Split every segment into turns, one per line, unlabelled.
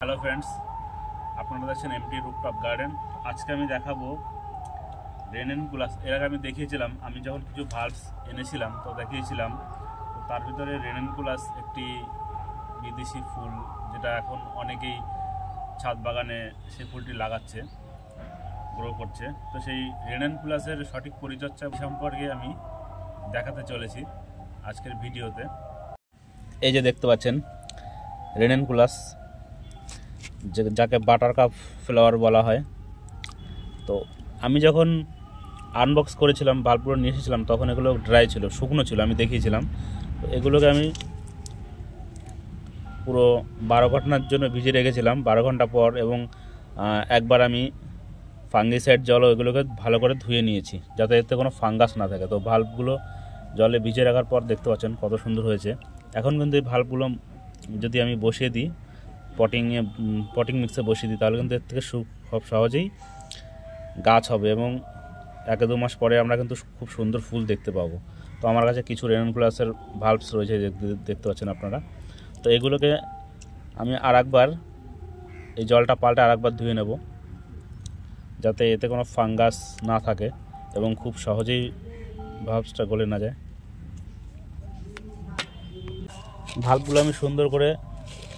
Hello friends, আপনারা দেখছেন MT rooftop garden. আজকে আমি দেখাবো রেনেনকুলাস। এর আগে আমি দেখিয়েছিলাম, আমি যখন কিছু ভাল্বস এনেছিলাম তো দেখিয়েছিলাম। তো তার ভিতরে রেনেনকুলাস একটি বিদেশি ফুল, যেটা এখন অনেকেই ছাদ বাগানে সেই ফুলটি লাগাচ্ছে, গ্রো করছে। তো সেই রেনেনকুলাসের সঠিক পরিচর্যা সম্পর্কে আমি দেখাতে চলেছি আজকের ভিডিওতে। এই যে দেখতে পাচ্ছেন রেনেনকুলাস, যাকে বাটার কাপ ফ্লাওয়ার বলা হয়। তো আমি যখন আনবক্স করেছিলাম, বাল্বগুলো নিয়ে এসেছিলাম, তখন এগুলো ড্রাই ছিল, শুকনো ছিল, আমি দেখিয়েছিলাম। তো এগুলোকে আমি পুরো 12 ঘন্টার জন্য ভিজিয়ে রেখেছিলাম। 12 ঘন্টা পর এবং একবার আমি ফাঙ্গিসাইড জলও এগুলোকে ভালো করে ধুয়ে নিয়েছি, যাতে এতে কোনো ফাঙ্গাস না থাকে। তো ভাল্বগুলো জলে ভিজিয়ে রাখার পর দেখতে পাচ্ছেন কত সুন্দর হয়েছে। এখন কিন্তু এই ভাল্বগুলো যদি আমি বসিয়ে দিই, পটিং মিক্সে বসিয়ে দিই, তাহলে কিন্তু এর থেকে খুব সহজেই গাছ হবে এবং 1-2 মাস পরে আমরা কিন্তু খুব সুন্দর ফুল দেখতে পাবো। তো আমার কাছে কিছু রেনেনকুলাসের ভাল্বস রয়েছে, দেখতে পাচ্ছেন আপনারা। তো এগুলোকে আমি আরেকবার এই জলটা পাল্টে আরেকবার ধুয়ে নেব, যাতে এতে কোনো ফাঙ্গাস না থাকে এবং খুব সহজেই ভাল্বসটা গলে না যায়। ভাল্বগুলো আমি সুন্দর করে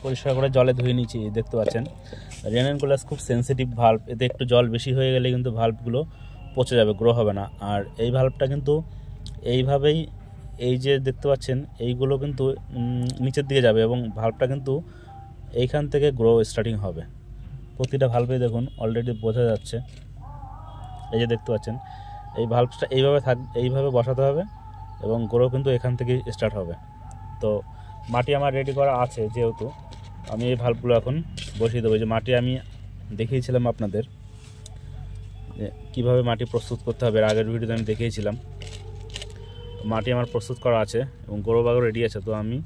পরিষ্কার করে জলে ধুয়ে নিয়েছি, দেখতে পাচ্ছেন। রেনেনকুলাস খুব সেন্সিটিভ ভাল্ব, এতে একটু জল বেশি হয়ে গেলে কিন্তু ভাল্বগুলো পচে যাবে, গ্রো হবে না। আর এই ভাল্বটা কিন্তু এইভাবেই, এই যে দেখতে পাচ্ছেন এইগুলো কিন্তু নিচের দিকে যাবে এবং ভাল্বটা কিন্তু এইখান থেকে গ্রো স্টার্টিং হবে। প্রতিটা ভাল্বেই দেখুন অলরেডি বোঝা যাচ্ছে, এই যে দেখতে পাচ্ছেন। এই ভাল্বটা এইভাবে বসাতে হবে এবং গ্রো কিন্তু এখান থেকেই স্টার্ট হবে। তো মাটি আমার রেডি করা আছে, যেহেতু আমি এই ভাল্বগুলো এখন বসিয়ে দেবো। যে মাটি আমি দেখিয়েছিলাম আপনাদের যে কীভাবে মাটি প্রস্তুত করতে হবে, আগের ভিডিওতে আমি দেখিয়েছিলাম। মাটি আমার প্রস্তুত করা আছে এবং গ্রো ব্যাগও রেডি আছে। তো আমি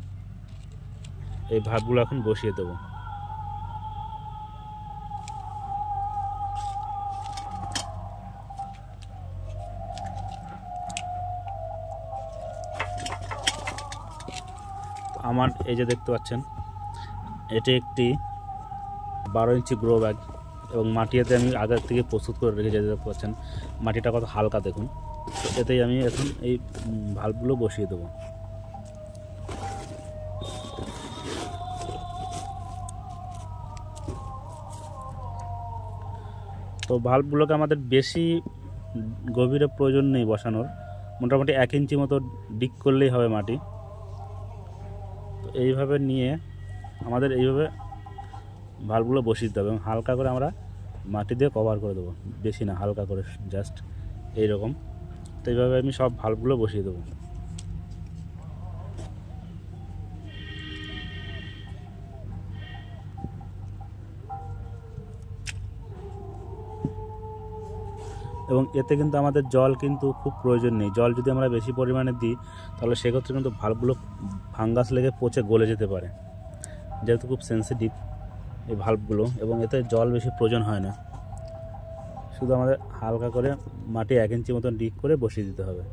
এই ভাল্বগুলো এখন বসিয়ে দেবো। আমার এই যে দেখতে পাচ্ছেন, এটি একটি 12 ইঞ্চি গ্রো ব্যাগ এবং মাটিতে আমি আগের থেকে প্রস্তুত করে রেখে যেতে দেখতে পাচ্ছেন। মাটিটা কত হালকা দেখুন। তো এতেই আমি এখন এই ভাল্বগুলো বসিয়ে দেবো। তো ভাল্বগুলোকে আমাদের বেশি গভীরে প্রয়োজন নেই বসানোর, মোটামুটি 1 ইঞ্চি মতো ডিগ করলেই হবে মাটি। তো এইভাবে নিয়ে আমাদের এইভাবে ভাল্বগুলো বসিয়ে দিতে হবে এবং হালকা করে আমরা মাটি দিয়ে কভার করে দেবো, বেশি না, হালকা করে, জাস্ট এইরকম। তো এইভাবে আমি সব ভাল্বগুলো বসিয়ে দেবো। এবং এতে কিন্তু আমাদের জল কিন্তু খুব প্রয়োজন নেই। জল যদি আমরা বেশি পরিমাণে দিই, তাহলে সেক্ষেত্রে কিন্তু ভাল্বগুলো ফাঙ্গাস লেগে পচে গলে যেতে পারে, যেহেতু খুব সেন্সিটিভ এই ভাল্বগুলো। এবং এতে জল বেশি প্রয়োজন হয় না, শুধু আমাদের হালকা করে মাটি 1 ইঞ্চি মতন ডিগ করে বসিয়ে দিতে হবে।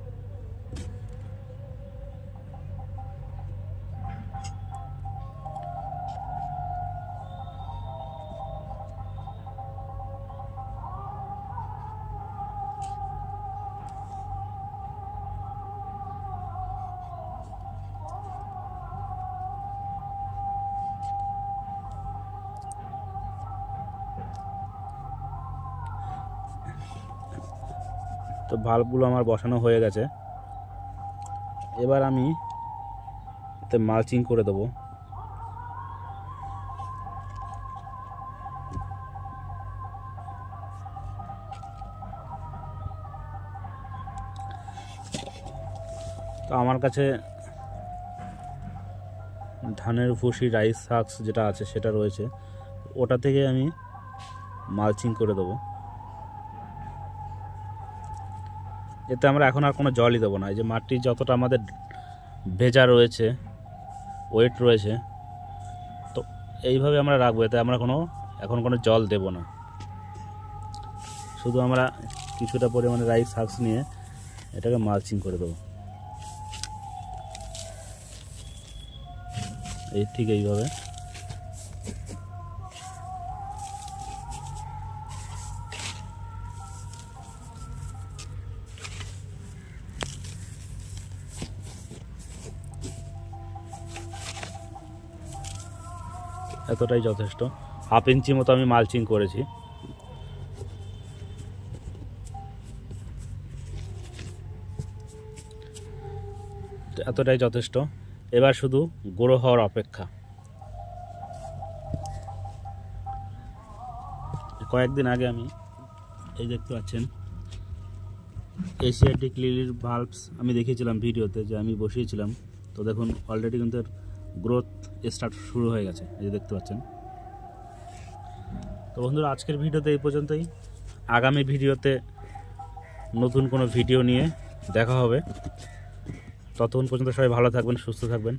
তো ভাল্বগুলো আমার বসানো হয়ে গেছে। এবার আমি এতে মালচিং করে দেবো। তো আমার কাছে ধানের ভুসি, রাইস শাকস যেটা আছে সেটা রয়েছে, ওটা থেকে আমি মালচিং করে দেবো। এতে আমরা এখন আর কোনো জলই দেবো না। এই যে মাটি যতটা আমাদের ভেজা রয়েছে, ওয়েট রয়েছে, তো এইভাবে আমরা রাখবো। এতে আমরা এখন কোনো জল দেব না, শুধু আমরা কিছুটা পরিমাণে রাইস শাকস নিয়ে এটাকে মালচিং করে দেবো। এই ঠিক এইভাবে। এতটাই যথেষ্ট। 1/2 ইঞ্চি মতো আমি মালচিং করেছি। এতটাই যথেষ্ট। এবার শুধু গ্রো হওয়ার অপেক্ষা। কয়েকদিন আগে আমি এই দেখতে পাচ্ছেন এশিয়াটিক লিলির বাল্বস আমি দেখিয়েছিলাম ভিডিওতে, যে আমি বসিয়েছিলাম। তো দেখুন অলরেডি কিন্তু এর গ্রোথ স্টার্ট শুরু হয়ে গেছে, এই যে দেখতে পাচ্ছেন। তো বন্ধুরা, আজকের ভিডিওতে এই পর্যন্তই। আগামী ভিডিওতে নতুন কোনো ভিডিও নিয়ে দেখা হবে। ততক্ষণ পর্যন্ত সবাই ভালো থাকবেন, সুস্থ থাকবেন।